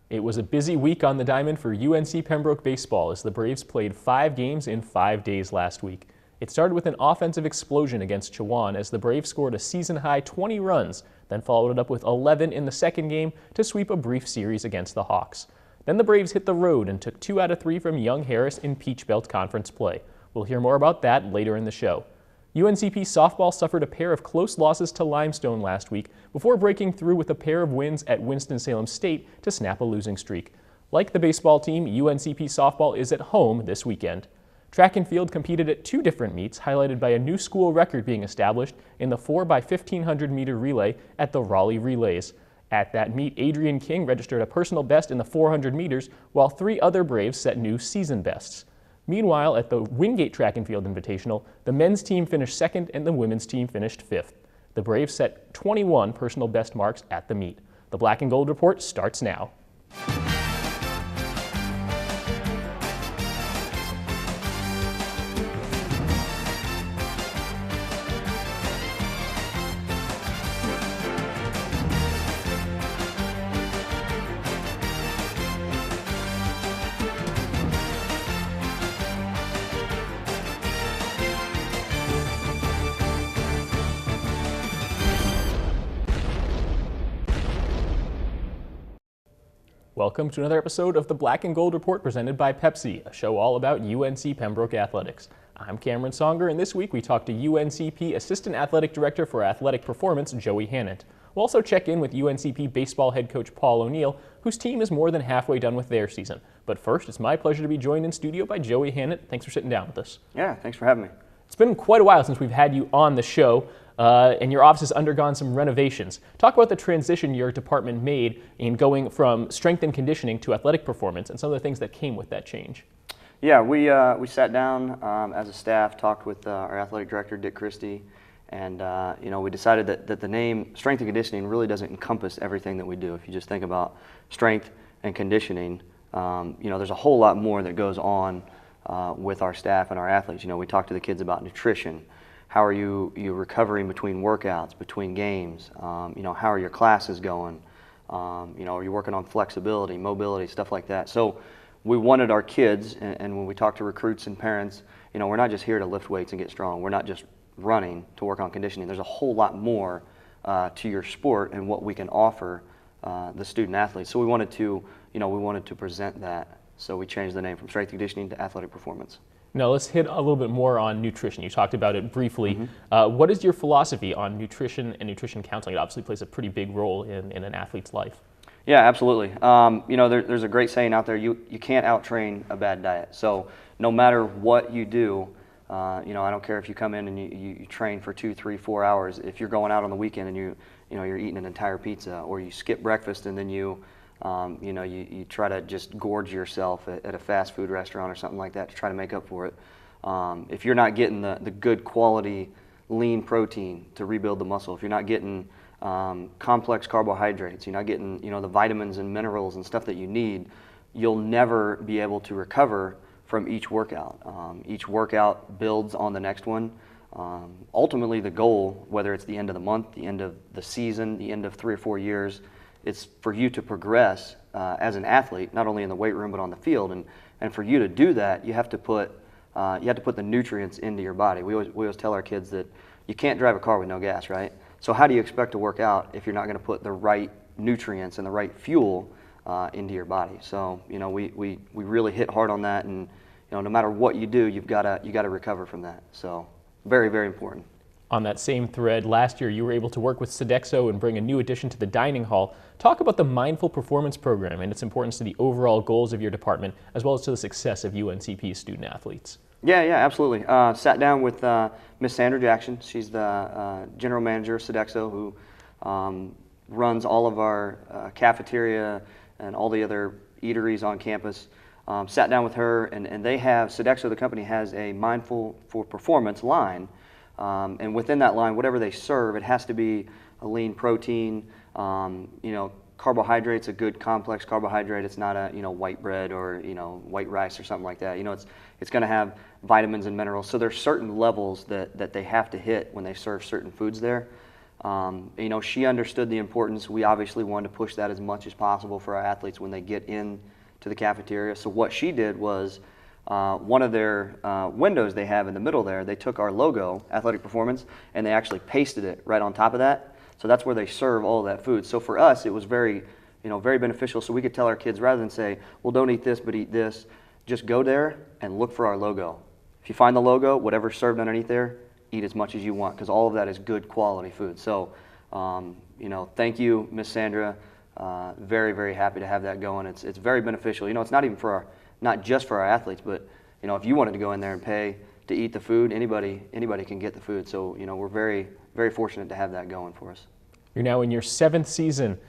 It was a busy week on the diamond for UNC Pembroke baseball as the Braves played 5 games in 5 days last week. It started with an offensive explosion against Chowan as the Braves scored a season-high 20 runs, then followed it up with 11 in the second game to sweep a brief series against the Hawks. Then the Braves hit the road and took 2 out of 3 from Young Harris in Peach Belt Conference play. We'll hear more about that later in the show. UNCP softball suffered a pair of close losses to Limestone last week before breaking through with a pair of wins at Winston-Salem State to snap a losing streak. Like the baseball team, UNCP softball is at home this weekend. Track and field competed at 2 different meets, highlighted by a new school record being established in the 4x1500 meter relay at the Raleigh Relays. At that meet, Adrian King registered a personal best in the 400 meters, while 3 other Braves set new season bests. Meanwhile, at the Wingate Track and Field Invitational, the men's team finished second and the women's team finished 5th. The Braves set 21 personal best marks at the meet. The Black and Gold Report starts now. Welcome to another episode of the Black and Gold Report presented by Pepsi, a show all about UNC Pembroke athletics. I'm Cameron Songer, and this week we talk to UNCP Assistant Athletic Director for Athletic Performance, Joey Hannant. We'll also check in with UNCP baseball head coach Paul O'Neill, whose team is more than halfway done with their season. But first, it's my pleasure to be joined in studio by Joey Hannant. Thanks for sitting down with us. Yeah, thanks for having me. It's been quite a while since we've had you on the show. And your office has undergone some renovations. Talk about the transition your department made in going from strength and conditioning to athletic performance and some of the things that came with that change. Yeah, we sat down as a staff, talked with our athletic director, Dick Christie, and we decided that the name strength and conditioning really doesn't encompass everything that we do. If you just think about strength and conditioning, there's a whole lot more that goes on with our staff and our athletes. We talk to the kids about nutrition. How are you recovering between workouts, between games? How are your classes going? Are you working on flexibility, mobility, stuff like that? So we wanted our kids, and when we talk to recruits and parents, we're not just here to lift weights and get strong. We're not just running to work on conditioning. There's a whole lot more to your sport and what we can offer the student athletes. So we wanted to present that. So we changed the name from strength and conditioning to athletic performance. Now let's hit a little bit more on nutrition. You talked about it briefly. Mm-hmm. What is your philosophy on nutrition and nutrition counseling? It obviously plays a pretty big role in an athlete's life. Yeah, absolutely. There's a great saying out there, you can't out-train a bad diet. So no matter what you do, I don't care if you come in and you train for 2, 3, 4 hours. If you're going out on the weekend and you're eating an entire pizza, or you skip breakfast and then you try to just gorge yourself at a fast food restaurant or something like that to try to make up for it. If you're not getting the good quality lean protein to rebuild the muscle, if you're not getting complex carbohydrates, you're not getting the vitamins and minerals and stuff that you need, you'll never be able to recover from each workout. Each workout builds on the next one. Ultimately, the goal, whether it's the end of the month, the end of the season, the end of 3 or 4 years, it's for you to progress as an athlete, not only in the weight room but on the field. And for you to do that, you have to put the nutrients into your body. We always tell our kids that you can't drive a car with no gas, right? So how do you expect to work out if you're not going to put the right nutrients and the right fuel into your body? So we really hit hard on that, and no matter what you do, you got to recover from that. So very, very important. On that same thread, last year you were able to work with Sodexo and bring a new addition to the dining hall. Talk about the Mindful Performance Program and its importance to the overall goals of your department, as well as to the success of UNCP's student athletes. Yeah, absolutely. Sat down with Miss Sandra Jackson. She's the general manager of Sodexo, who runs all of our cafeteria and all the other eateries on campus. Sat down with her, and they have, Sodexo, the company, has a Mindful for Performance line. And within that line, whatever they serve, it has to be a lean protein, carbohydrates, a good complex carbohydrate. It's not a white bread or white rice or something like that. It's going to have vitamins and minerals. So there's certain levels that they have to hit when they serve certain foods there. You know, she understood the importance. We obviously wanted to push that as much as possible for our athletes when they get in to the cafeteria. So what she did was, one of their windows they have in the middle there, they took our logo, Athletic Performance, and they actually pasted it right on top of that. So that's where they serve all of that food. So for us, it was very, you know, very beneficial. So we could tell our kids, rather than say, well, don't eat this, but eat this, just go there and look for our logo. If you find the logo, whatever's served underneath there, eat as much as you want, because all of that is good quality food. So, you know, thank you, Miss Sandra. Very, very happy to have that going. It's very beneficial. You know, it's not even for not just for our athletes, but you know, if you wanted to go in there and pay to eat the food, anybody can get the food. So, you know, we're very, very fortunate to have that going for us. You're now in your 7th season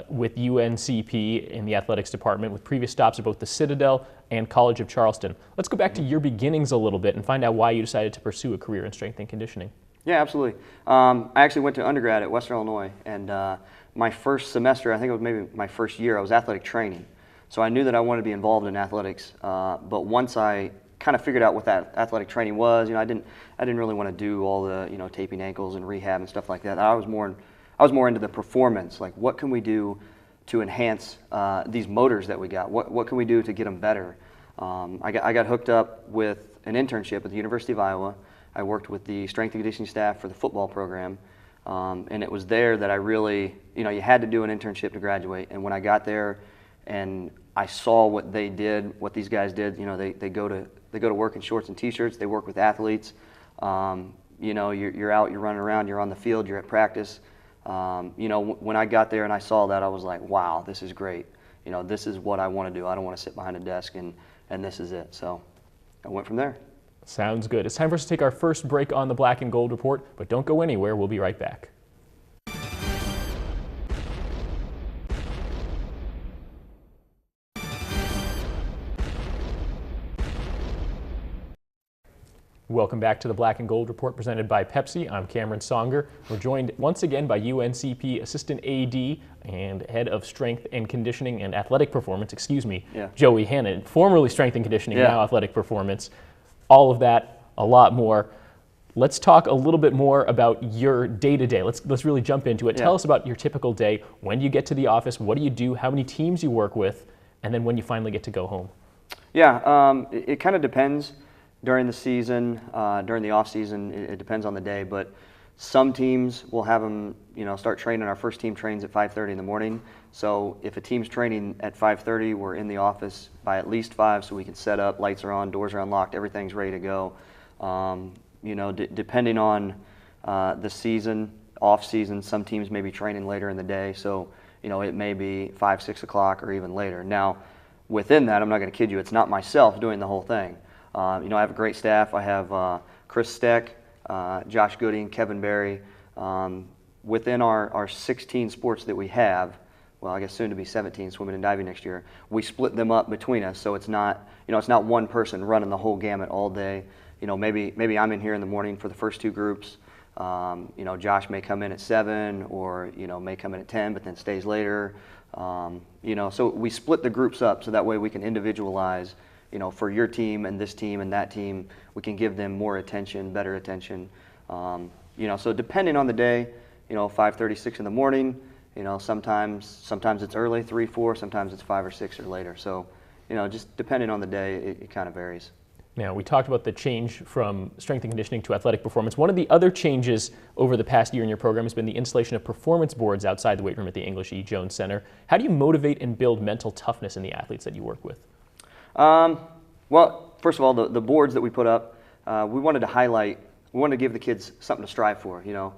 with UNCP in the athletics department, with previous stops at both the Citadel and College of Charleston. Let's go back to your beginnings a little bit and find out why you decided to pursue a career in strength and conditioning. Yeah, absolutely. I actually went to undergrad at Western Illinois, and my first semester, I think it was maybe my first year, I was athletic training. So I knew that I wanted to be involved in athletics, but once I kind of figured out what that athletic training was, you know, I didn't really want to do all the, you know, taping ankles and rehab and stuff like that. I was more into the performance, like what can we do to enhance these motors that we got? What can we do to get them better? I got hooked up with an internship at the University of Iowa. I worked with the strength and conditioning staff for the football program, and it was there that I really, you know, you had to do an internship to graduate. And when I got there, and I saw what they did, what these guys did. You know, they go to work in shorts and t-shirts. They work with athletes. You know, you're out, you're running around, you're on the field, you're at practice. You know, when I got there and I saw that, I was like, wow, this is great. You know, this is what I want to do. I don't want to sit behind a desk, and this is it. So I went from there. Sounds good. It's time for us to take our first break on the Black and Gold Report, but don't go anywhere. We'll be right back. Welcome back to the Black and Gold Report presented by Pepsi. I'm Cameron Songer. We're joined once again by UNCP Assistant AD and Head of Strength and Conditioning and Athletic Performance, Joey Hannon, formerly Strength and Conditioning, now Athletic Performance. All of that, a lot more. Let's talk a little bit more about your day-to-day. Let's really jump into it. Tell us about your typical day. When do you get to the office? What do you do? How many teams you work with? And then when you finally get to go home? Yeah, it kind of depends. During the season, during the off season, it depends on the day, but some teams will have them, you know, start training. Our first team trains at 5:30 in the morning. So if a team's training at 5:30, we're in the office by at least 5, so we can set up, lights are on, doors are unlocked, everything's ready to go. You know, depending on the season, off season, some teams may be training later in the day, so you know, it may be 5, 6 o'clock or even later. Now, within that, I'm not going to kid you, it's not myself doing the whole thing. You know, I have a great staff. I have Chris Steck, Josh Gooding, Kevin Berry. Within our 16 sports that we have, well, I guess soon to be 17, swimming and diving next year, we split them up between us, so it's not, you know, it's not one person running the whole gamut all day. You know, maybe I'm in here in the morning for the first 2 groups. You know, Josh may come in at 7, or you know, may come in at 10, but then stays later. You know, so we split the groups up so that way we can individualize. You know, for your team and this team and that team, we can give them more attention, better attention. You know, so depending on the day, you know, 5:30, 6 in the morning. You know, sometimes it's early, 3, 4. Sometimes it's 5 or 6 or later. So, you know, just depending on the day, it kind of varies. Now, we talked about the change from strength and conditioning to athletic performance. One of the other changes over the past year in your program has been the installation of performance boards outside the weight room at the English E. Jones Center. How do you motivate and build mental toughness in the athletes that you work with? Well, first of all, the boards that we put up, we wanted to highlight, we wanted to give the kids something to strive for, you know.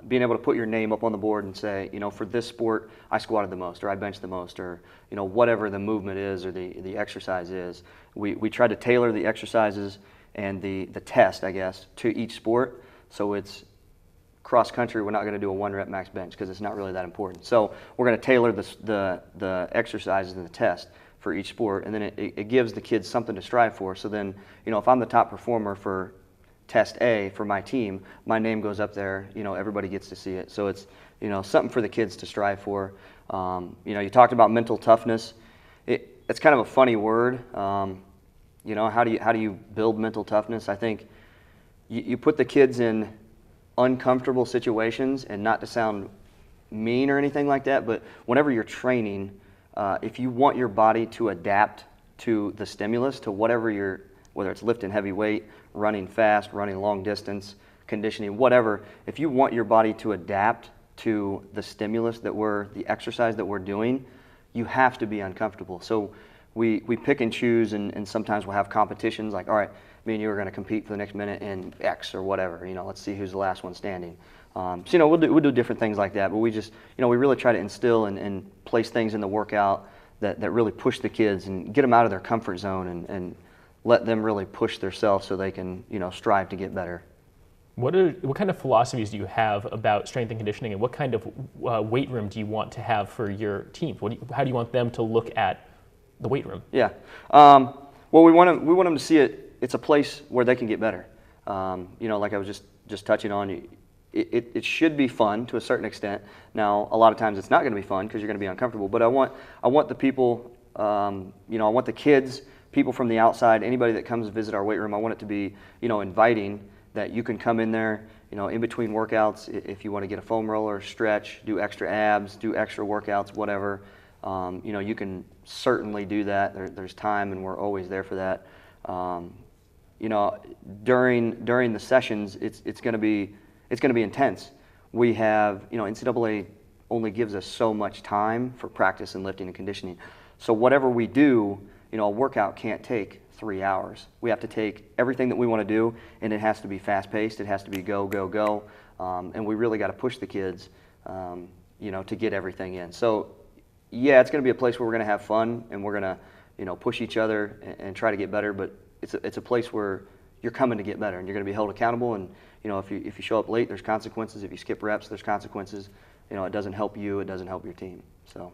Being able to put your name up on the board and say, you know, for this sport, I squatted the most, or I benched the most, or, you know, whatever the movement is or the exercise is. We tried to tailor the exercises and the test, I guess, to each sport. So it's cross country, we're not going to do a 1 rep max bench because it's not really that important. So we're going to tailor the exercises and the test for each sport, and then it gives the kids something to strive for. So then, you know, if I'm the top performer for test A for my team, my name goes up there, you know, everybody gets to see it. So it's, you know, something for the kids to strive for. You know, you talked about mental toughness. It's kind of a funny word. You know, how do you build mental toughness? I think you put the kids in uncomfortable situations, and not to sound mean or anything like that, but whenever you're training, if you want your body to adapt to the stimulus, to whatever whether it's lifting heavy weight, running fast, running long distance, conditioning, whatever, if you want your body to adapt to the stimulus the exercise that we're doing, you have to be uncomfortable. So we pick and choose, and sometimes we'll have competitions like, all right, me and you are going to compete for the next minute in X or whatever, let's see who's the last one standing. So we'll do different things like that, but we just, we really try to instill and place things in the workout that really push the kids and get them out of their comfort zone and let them really push themselves so they can, strive to get better. What kind of philosophies do you have about strength and conditioning, and what kind of weight room do you want to have for your team? How do you want them to look at the weight room? Yeah. Well, we want them to see it. It's a place where they can get better. Like I was just touching on, it should be fun to a certain extent. Now, a lot of times it's not going to be fun because you're going to be uncomfortable. But I want the people, I want the kids, people from the outside, anybody that comes to visit our weight room. I want it to be, inviting, that you can come in there, in between workouts, if you want to get a foam roller, stretch, do extra abs, do extra workouts, whatever. You can certainly do that. There's time, and we're always there for that. During the sessions, it's going to be intense. We have, NCAA only gives us so much time for practice and lifting and conditioning. So whatever we do, a workout can't take 3 hours. We have to take everything that we want to do, and it has to be fast-paced. It has to be go, go, go. And we really got to push the kids, to get everything in. So, yeah, it's going to be a place where we're going to have fun, and we're going to, push each other and try to get better. But it's a place where you're coming to get better, and you're going to be held accountable. And if you show up late, there's consequences. If you skip reps, there's consequences. It doesn't help you. It doesn't help your team. So.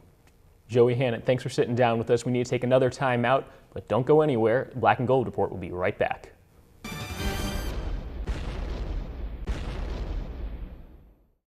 Joey Hannett, thanks for sitting down with us. We need to take another time out, but don't go anywhere. Black and Gold Report will be right back.